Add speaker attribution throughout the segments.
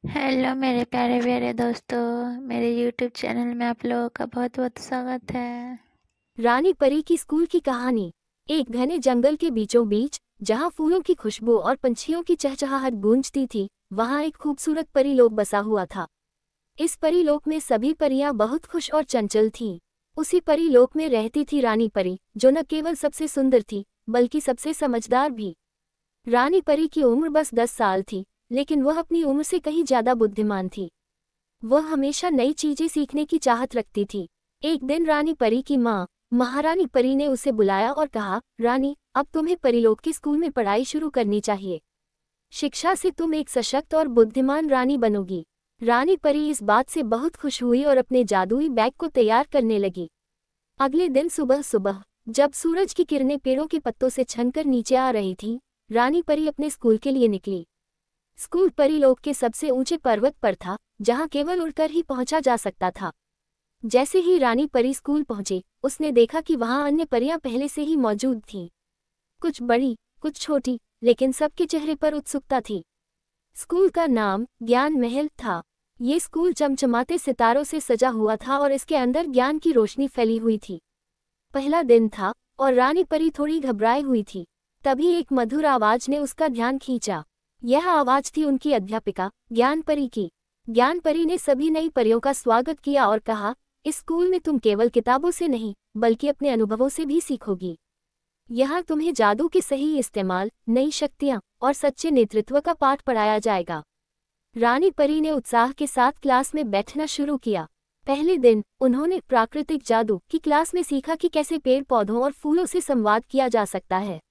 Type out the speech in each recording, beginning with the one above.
Speaker 1: Hello मेरे प्यारे प्यारे दोस्तों, मेरे यूट्यूब चैनल में आप लोगों का बहुत बहुत स्वागत है।
Speaker 2: रानी परी की स्कूल की कहानी। एक घने जंगल के बीचों बीच, जहाँ फूलों की खुशबू और पंछियों की चहचहाहट गूंजती थी, वहाँ एक खूबसूरत परीलोक बसा हुआ था। इस परीलोक में सभी परियां बहुत खुश और चंचल थीं। उसी परीलोक में रहती थी रानी परी, जो न केवल सबसे सुंदर थी, बल्कि सबसे समझदार भी। रानी परी की उम्र बस 10 साल थी, लेकिन वह अपनी उम्र से कहीं ज्यादा बुद्धिमान थी। वह हमेशा नई चीजें सीखने की चाहत रखती थी। एक दिन रानी परी की माँ, महारानी परी ने उसे बुलाया और कहा, रानी, अब तुम्हें परीलोक के स्कूल में पढ़ाई शुरू करनी चाहिए। शिक्षा से तुम एक सशक्त और बुद्धिमान रानी बनोगी। रानी परी इस बात से बहुत खुश हुई और अपने जादुई बैग को तैयार करने लगी। अगले दिन सुबह सुबह, जब सूरज की किरणें पेड़ों के पत्तों से छनकर नीचे आ रही थीं, रानी परी अपने स्कूल के लिए निकली। स्कूल परीलोक के सबसे ऊंचे पर्वत पर था, जहां केवल उड़कर ही पहुंचा जा सकता था। जैसे ही रानी परी स्कूल पहुंची, उसने देखा कि वहां अन्य परियां पहले से ही मौजूद थीं। कुछ बड़ी, कुछ छोटी, लेकिन सबके चेहरे पर उत्सुकता थी। स्कूल का नाम ज्ञान महल था। ये स्कूल चमचमाते सितारों से सजा हुआ था और इसके अंदर ज्ञान की रोशनी फैली हुई थी। पहला दिन था और रानी परी थोड़ी घबराई हुई थी। तभी एक मधुर आवाज ने उसका ध्यान खींचा। यह आवाज थी उनकी अध्यापिका ज्ञान परी की। ज्ञान परी ने सभी नई परियों का स्वागत किया और कहा, इस स्कूल में तुम केवल किताबों से नहीं, बल्कि अपने अनुभवों से भी सीखोगी। यहाँ तुम्हें जादू के सही इस्तेमाल, नई शक्तियाँ और सच्चे नेतृत्व का पाठ पढ़ाया जाएगा। रानी परी ने उत्साह के साथ क्लास में बैठना शुरू किया। पहले दिन उन्होंने प्राकृतिक जादू की क्लास में सीखा कि कैसे पेड़ पौधों और फूलों से संवाद किया जा सकता है।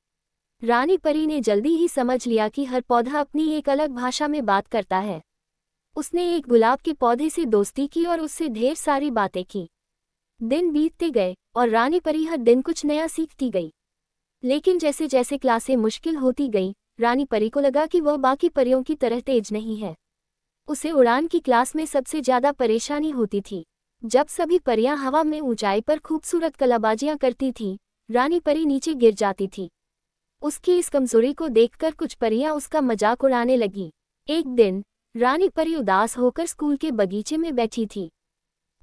Speaker 2: रानी परी ने जल्दी ही समझ लिया कि हर पौधा अपनी एक अलग भाषा में बात करता है। उसने एक गुलाब के पौधे से दोस्ती की और उससे ढेर सारी बातें की। दिन बीतते गए और रानी परी हर दिन कुछ नया सीखती गई। लेकिन जैसे जैसे क्लासें मुश्किल होती गईं, रानी परी को लगा कि वह बाकी परियों की तरह तेज नहीं है। उसे उड़ान की क्लास में सबसे ज्यादा परेशानी होती थी। जब सभी परियां हवा में ऊंचाई पर खूबसूरत कलाबाजियां करती थीं, रानी परी नीचे गिर जाती थी। उसकी इस कमजोरी को देखकर कुछ परियां उसका मजाक उड़ाने लगीं। एक दिन रानी परी उदास होकर स्कूल के बगीचे में बैठी थी।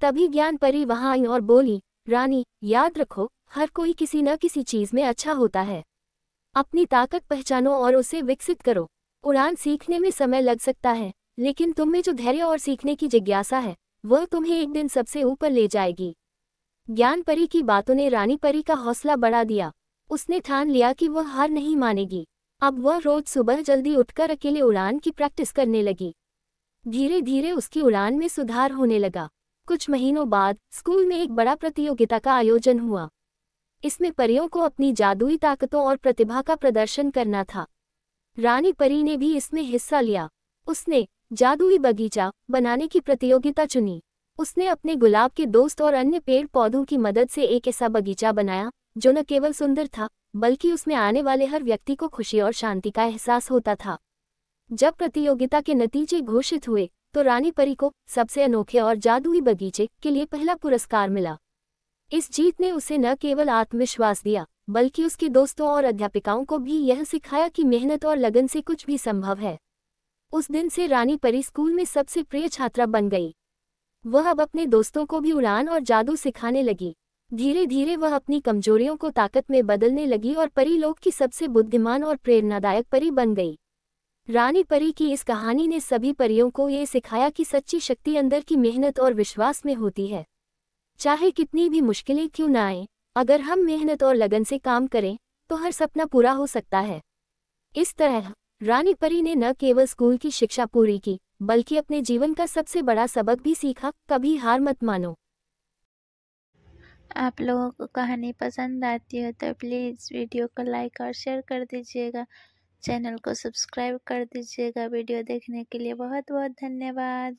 Speaker 2: तभी ज्ञान परी वहां आई और बोली, रानी, याद रखो, हर कोई किसी न किसी चीज में अच्छा होता है। अपनी ताकत पहचानो और उसे विकसित करो। उड़ान सीखने में समय लग सकता है, लेकिन तुम में जो धैर्य और सीखने की जिज्ञासा है, वह तुम्हें एक दिन सबसे ऊपर ले जाएगी। ज्ञान परी की बातों ने रानी परी का हौसला बढ़ा दिया। उसने ठान लिया कि वह हार नहीं मानेगी। अब वह रोज सुबह जल्दी उठकर अकेले उड़ान की प्रैक्टिस करने लगी। धीरे धीरे उसकी उड़ान में सुधार होने लगा। कुछ महीनों बाद स्कूल में एक बड़ा प्रतियोगिता का आयोजन हुआ। इसमें परियों को अपनी जादुई ताकतों और प्रतिभा का प्रदर्शन करना था। रानी परी ने भी इसमें हिस्सा लिया। उसने जादुई बगीचा बनाने की प्रतियोगिता चुनी। उसने अपने गुलाब के दोस्त और अन्य पेड़ पौधों की मदद से एक ऐसा बगीचा बनाया, जो न केवल सुंदर था, बल्कि उसमें आने वाले हर व्यक्ति को खुशी और शांति का एहसास होता था। जब प्रतियोगिता के नतीजे घोषित हुए, तो रानी परी को सबसे अनोखे और जादुई बगीचे के लिए पहला पुरस्कार मिला। इस जीत ने उसे न केवल आत्मविश्वास दिया, बल्कि उसके दोस्तों और अध्यापिकाओं को भी यह सिखाया कि मेहनत और लगन से कुछ भी संभव है। उस दिन से रानी परी स्कूल में सबसे प्रिय छात्रा बन गई। वह अब अपने दोस्तों को भी उड़ान और जादू सिखाने लगी। धीरे धीरे वह अपनी कमजोरियों को ताकत में बदलने लगी और परीलोक की सबसे बुद्धिमान और प्रेरणादायक परी बन गई। रानी परी की इस कहानी ने सभी परियों को ये सिखाया कि सच्ची शक्ति अंदर की मेहनत और विश्वास में होती है। चाहे कितनी भी मुश्किलें क्यों ना आए, अगर हम मेहनत और लगन से काम करें, तो हर सपना पूरा हो सकता है। इस तरह रानी परी ने न केवल स्कूल की शिक्षा पूरी की, बल्कि अपने जीवन का सबसे बड़ा सबक भी सीखा, कभी हार मत मानो।
Speaker 1: आप लोगों को कहानी पसंद आती हो तो प्लीज़ वीडियो को लाइक और शेयर कर दीजिएगा। चैनल को सब्सक्राइब कर दीजिएगा। वीडियो देखने के लिए बहुत बहुत धन्यवाद।